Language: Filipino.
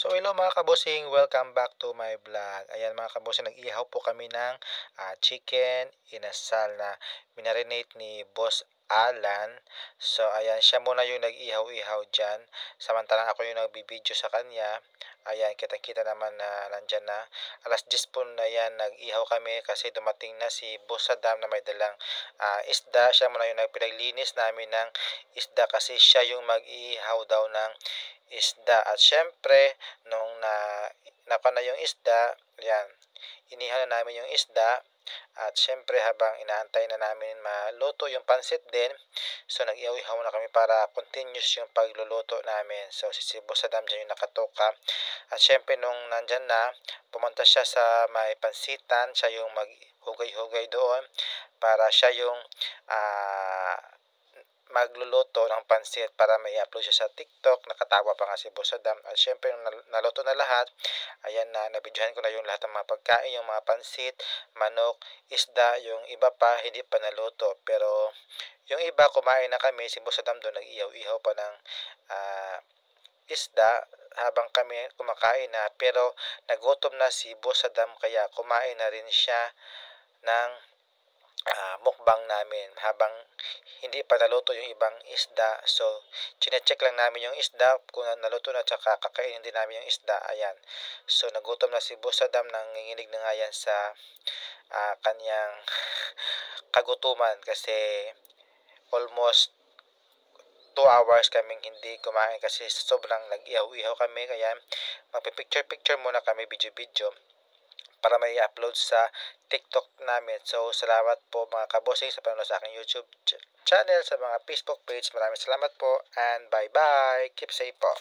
So hello mga kabosing, welcome back to my vlog. Ayan mga kabosing, nag-ihaw po kami ng chicken inasal na minarinate ni Boss Alan. So ayan, siya muna yung nag-ihaw-ihaw dyan. Samantalang ako yung nagbibideo sa kanya. Ayan, kitang-kita naman na nandyan na. Alas 10 po na yan, nag-ihaw kami kasi dumating na si Boss Saddam na may dalang isda. Siya muna yung nagpinaglinis namin ng isda kasi siya yung mag-ihaw daw ng isda. At syempre, nung napa na yung isda, yan, inihaw na namin yung isda. At syempre, habang inaantay na namin maluto yung pansit din, so nag-ihaw-ihaw na kami para continuous yung pagluluto namin. So si Sibo Sadam dyan yung nakatoka. At syempre, nung nandyan na, pumunta siya sa may pansitan, siya yung maghugay-hugay doon para siya yung magluluto ng pansit para may upload siya sa TikTok. Nakatawa pa nga si Boss Adam. At syempre, naluto na lahat. Ayan na, nabidyohan ko na yung lahat ng mga pagkain, yung mga pansit, manok, isda, yung iba pa hindi pa naluto. Pero yung iba kumain na kami, si Boss Adam doon nag-ihaw-ihaw pa ng isda habang kami kumakain na. Pero nagutom na si Boss Adam kaya kumain na rin siya ng mukbang namin habang hindi pa naluto yung ibang isda. So, chinecheck lang namin yung isda kung naluto na, tsaka kakainin din namin yung isda. Ayan. So, nagutom na si Boss Adam, nanginginig na nga yan sa kanyang kagutuman kasi almost 2 hours kaming hindi kumain kasi sobrang nag-ihaw-ihaw kami. Kaya magpipicture-picture muna kami, video-video para may upload sa TikTok namin. So, salamat po mga kabosing sa panonood sa aking YouTube channel, sa mga Facebook page. Maraming salamat po and bye-bye. Keep safe po.